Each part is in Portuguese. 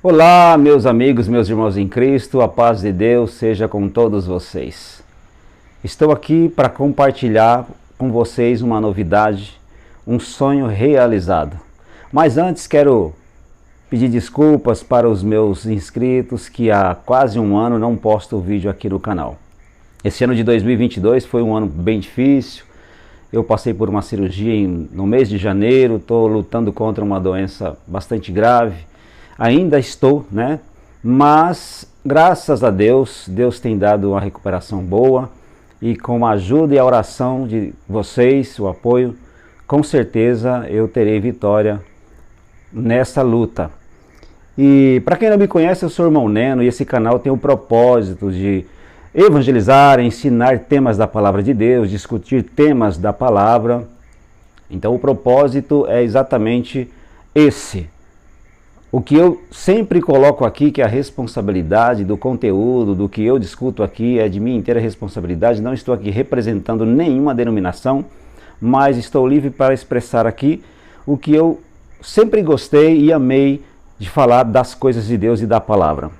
Olá, meus amigos, meus irmãos em Cristo, a paz de Deus seja com todos vocês. Estou aqui para compartilhar com vocês uma novidade, um sonho realizado. Mas antes quero pedir desculpas para os meus inscritos que há quase um ano não posto vídeo aqui no canal. Esse ano de 2022 foi um ano bem difícil. Eu passei por uma cirurgia no mês de janeiro, estou lutando contra uma doença bastante grave. Ainda estou, né? Mas graças a Deus, Deus tem dado uma recuperação boa e com a ajuda e a oração de vocês, o apoio, com certeza eu terei vitória nessa luta. E para quem não me conhece, eu sou o Irmão Neno e esse canal tem o propósito de evangelizar, ensinar temas da palavra de Deus, discutir temas da palavra. Então o propósito é exatamente esse. O que eu sempre coloco aqui, que a responsabilidade do conteúdo, do que eu discuto aqui, é de minha inteira responsabilidade. Não estou aqui representando nenhuma denominação, mas estou livre para expressar aqui o que eu sempre gostei e amei de falar das coisas de Deus e da palavra.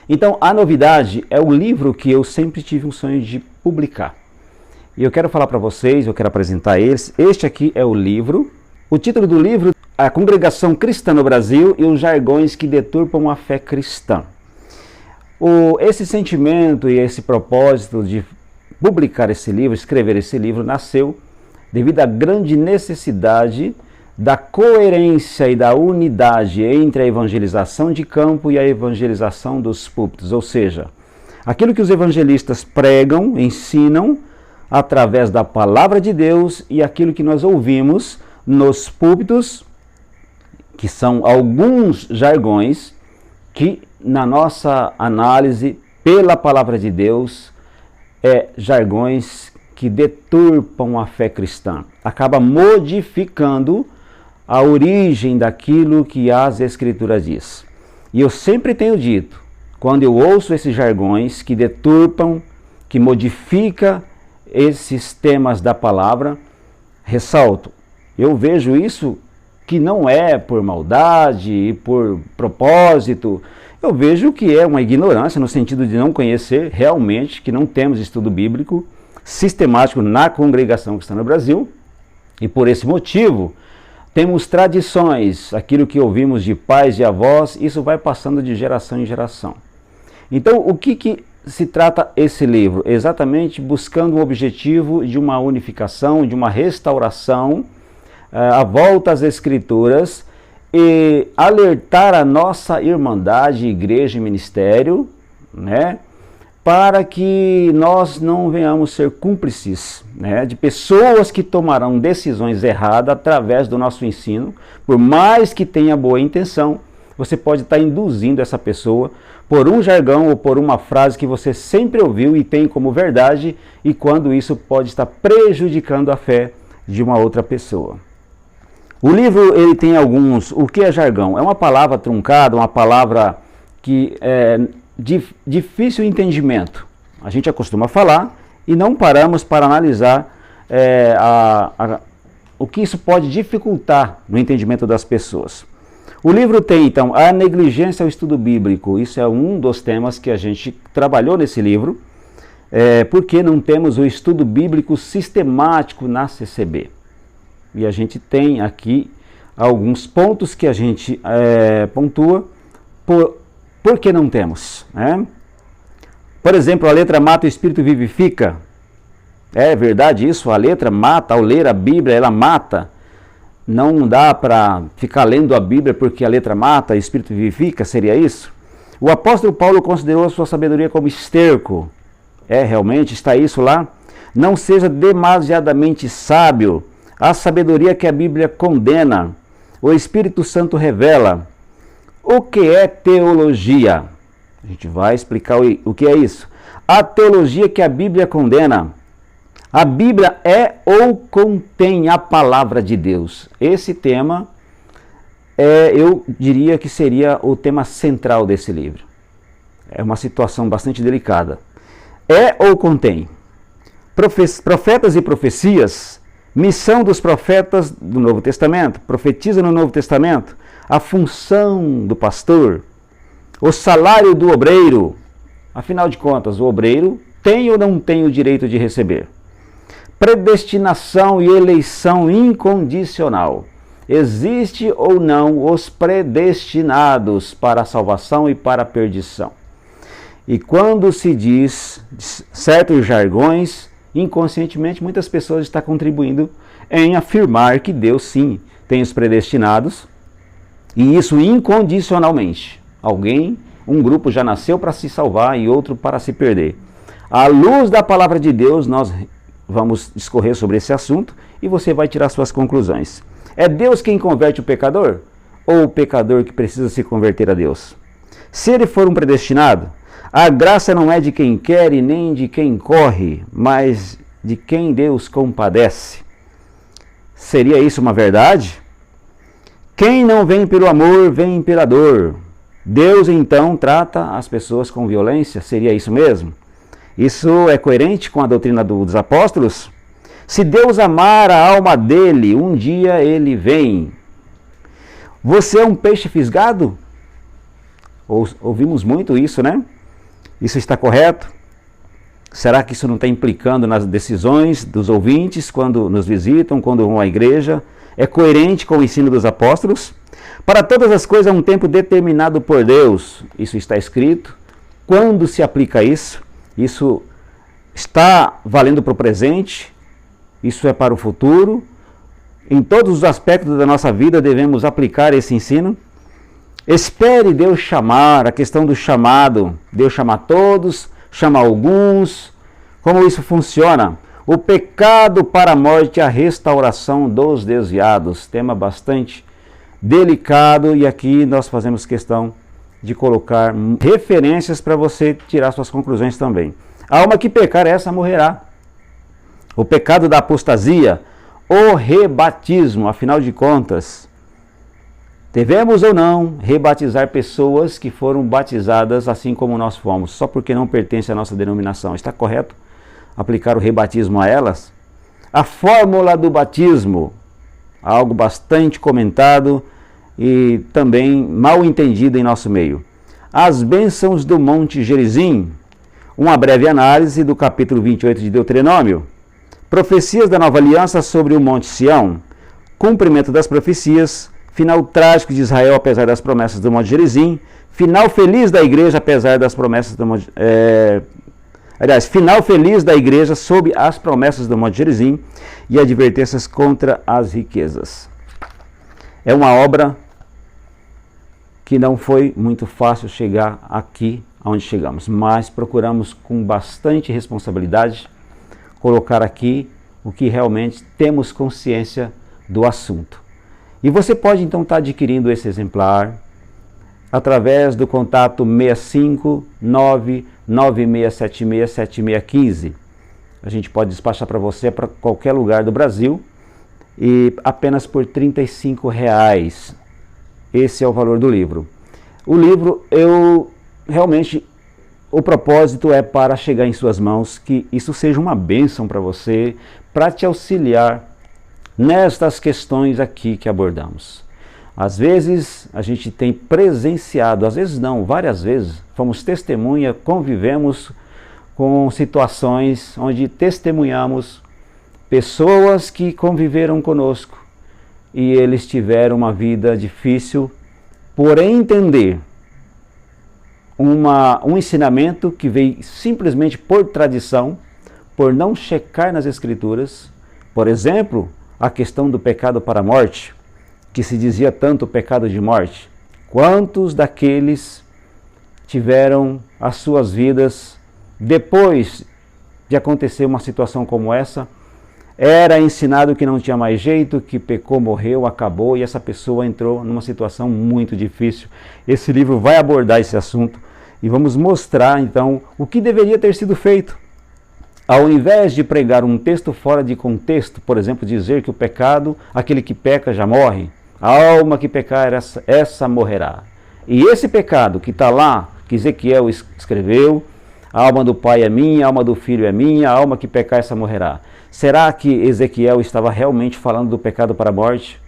Então, a novidade é o livro que eu sempre tive um sonho de publicar. E eu quero falar para vocês, eu quero apresentar eles. Este aqui é o livro. O título do livro: A Congregação Cristã no Brasil e os Jargões que Deturpam a Fé Cristã. Esse sentimento e esse propósito de publicar esse livro, escrever esse livro, nasceu devido à grande necessidade da coerência e da unidade entre a evangelização de campo e a evangelização dos púlpitos. Ou seja, aquilo que os evangelistas pregam, ensinam através da palavra de Deus e aquilo que nós ouvimos nos púlpitos, que são alguns jargões que, na nossa análise, pela palavra de Deus, jargões que deturpam a fé cristã. Acaba modificando a origem daquilo que as Escrituras diz. E eu sempre tenho dito, quando eu ouço esses jargões que deturpam, que modificam esses temas da palavra, ressalto, eu vejo isso que não é por maldade e por propósito. Eu vejo que é uma ignorância no sentido de não conhecer realmente, que não temos estudo bíblico sistemático na congregação cristã no Brasil. E por esse motivo, temos tradições, aquilo que ouvimos de pais e avós, isso vai passando de geração em geração. Então, o que se trata esse livro? Exatamente buscando o objetivo de uma unificação, de uma restauração, a volta às Escrituras e alertar a nossa irmandade, igreja e ministério, né, para que nós não venhamos ser cúmplices, né, de pessoas que tomarão decisões erradas através do nosso ensino. Por mais que tenha boa intenção, você pode estar induzindo essa pessoa por um jargão ou por uma frase que você sempre ouviu e tem como verdade, e quando isso pode estar prejudicando a fé de uma outra pessoa. O livro ele tem alguns... O que é jargão? É uma palavra truncada, uma palavra que é de difícil entendimento. A gente acostuma falar e não paramos para analisar o que isso pode dificultar no entendimento das pessoas. O livro tem, então, a negligência ao estudo bíblico. Isso é um dos temas que a gente trabalhou nesse livro, porque não temos o estudo bíblico sistemático na CCB. E a gente tem aqui alguns pontos que a gente pontua por que não temos, né? Por exemplo, a letra mata, o espírito vivifica. É verdade isso? A letra mata, ao ler a Bíblia, ela mata. Não dá para ficar lendo a Bíblia porque a letra mata, o espírito vivifica, seria isso? O apóstolo Paulo considerou a sua sabedoria como esterco. Realmente está isso lá? Não seja demasiadamente sábio. A sabedoria que a Bíblia condena, o Espírito Santo revela. O que é teologia? A gente vai explicar o que é isso. A teologia que a Bíblia condena. A Bíblia é ou contém a palavra de Deus? Esse tema, eu diria que seria o tema central desse livro. É uma situação bastante delicada. É ou contém? Profetas e profecias. Missão dos profetas do Novo Testamento, profetiza no Novo Testamento, a função do pastor, O salário do obreiro, afinal de contas, o obreiro tem ou não tem o direito de receber? Predestinação e eleição incondicional. Existe ou não os predestinados para a salvação e para a perdição? E quando se diz certos jargões, inconscientemente muitas pessoas estão contribuindo em afirmar que Deus sim tem os predestinados, e isso incondicionalmente. Um grupo já nasceu para se salvar e outro para se perder. À luz da palavra de Deus, nós vamos discorrer sobre esse assunto e você vai tirar suas conclusões. É Deus quem converte o pecador? Ou o pecador que precisa se converter a Deus? Se ele for um predestinado, a graça não é de quem quer e nem de quem corre, mas de quem Deus compadece. Seria isso uma verdade? Quem não vem pelo amor, vem pela dor. Deus então trata as pessoas com violência? Seria isso mesmo? Isso é coerente com a doutrina dos apóstolos? Se Deus amar a alma dele, um dia ele vem. Você é um peixe fisgado? Ouvimos muito isso, né? Isso está correto? Será que isso não está implicando nas decisões dos ouvintes quando nos visitam, quando vão à igreja? É coerente com o ensino dos apóstolos? Para todas as coisas há um tempo determinado por Deus. Isso está escrito. Quando se aplica isso? Isso está valendo para o presente? Isso é para o futuro? Em todos os aspectos da nossa vida devemos aplicar esse ensino? Espere Deus chamar, a questão do chamado. Deus chama todos, chama alguns. Como isso funciona? O pecado para a morte e a restauração dos desviados. Tema bastante delicado e aqui nós fazemos questão de colocar referências para você tirar suas conclusões também. A alma que pecar, essa morrerá. O pecado da apostasia, o rebatismo, afinal de contas, devemos ou não rebatizar pessoas que foram batizadas assim como nós fomos, só porque não pertence à nossa denominação. Está correto aplicar o rebatismo a elas? A fórmula do batismo, algo bastante comentado e também mal entendido em nosso meio. As bênçãos do Monte Gerizim, uma breve análise do capítulo 28 de Deuteronômio. Profecias da Nova Aliança sobre o Monte Sião, cumprimento das profecias, final trágico de Israel apesar das promessas do Monte Gerizim, final feliz da igreja apesar das promessas do Monte... final feliz da igreja sob as promessas do Monte Gerizim e advertências contra as riquezas. É uma obra que não foi muito fácil chegar aqui onde chegamos, mas procuramos com bastante responsabilidade colocar aqui o que realmente temos consciência do assunto. E você pode então estar adquirindo esse exemplar através do contato 65996767615. A gente pode despachar para você para qualquer lugar do Brasil e apenas por R$35. Esse é o valor do livro. O livro, o propósito é para chegar em suas mãos, que isso seja uma bênção para você, para te auxiliar nestas questões aqui que abordamos. Às vezes a gente tem presenciado, às vezes não, várias vezes, fomos testemunha, convivemos com situações onde testemunhamos pessoas que conviveram conosco e eles tiveram uma vida difícil por entender um ensinamento que veio simplesmente por tradição, por não checar nas escrituras. Por exemplo, a questão do pecado para a morte, que se dizia tanto pecado de morte. Quantos daqueles tiveram as suas vidas depois de acontecer uma situação como essa? Era ensinado que não tinha mais jeito, que pecou, morreu, acabou, e essa pessoa entrou numa situação muito difícil. Esse livro vai abordar esse assunto e vamos mostrar então o que deveria ter sido feito. Ao invés de pregar um texto fora de contexto, por exemplo, dizer que o pecado, aquele que peca já morre, a alma que pecar, essa morrerá. E esse pecado que está lá, que Ezequiel escreveu, a alma do pai é minha, a alma do filho é minha, a alma que pecar, essa morrerá. Será que Ezequiel estava realmente falando do pecado para a morte?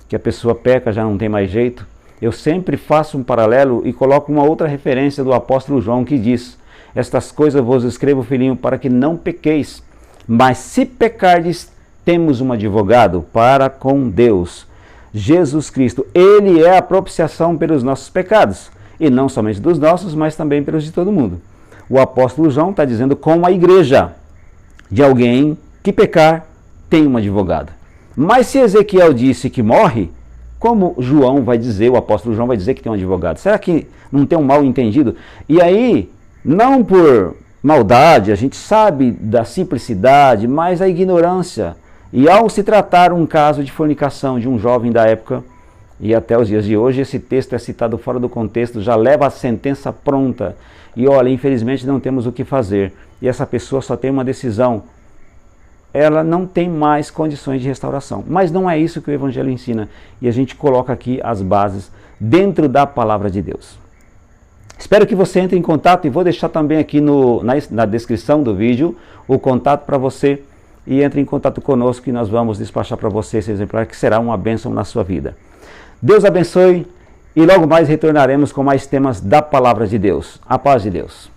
Que a pessoa peca, já não tem mais jeito? eu sempre faço um paralelo e coloco uma outra referência do apóstolo João que diz: estas coisas vos escrevo, filhinho, para que não pequeis. Mas se pecardes, temos um advogado para com Deus, Jesus Cristo. Ele é a propiciação pelos nossos pecados, e não somente dos nossos, mas também pelos de todo mundo. O apóstolo João está dizendo com a igreja, de alguém que pecar tem um advogado. Mas se Ezequiel disse que morre, como João vai dizer, o apóstolo João vai dizer que tem um advogado? Será que não tem um mal entendido? E aí, não por maldade, a gente sabe da simplicidade, mas a ignorância. E ao se tratar um caso de fornicação de um jovem da época, e até os dias de hoje, esse texto é citado fora do contexto, já leva a sentença pronta. E olha, infelizmente não temos o que fazer. E essa pessoa só tem uma decisão. Ela não tem mais condições de restauração. Mas não é isso que o Evangelho ensina. E a gente coloca aqui as bases dentro da palavra de Deus. Espero que você entre em contato, e vou deixar também aqui na descrição do vídeo o contato para você. E entre em contato conosco e nós vamos despachar para você esse exemplar que será uma bênção na sua vida. Deus abençoe e logo mais retornaremos com mais temas da palavra de Deus. A paz de Deus.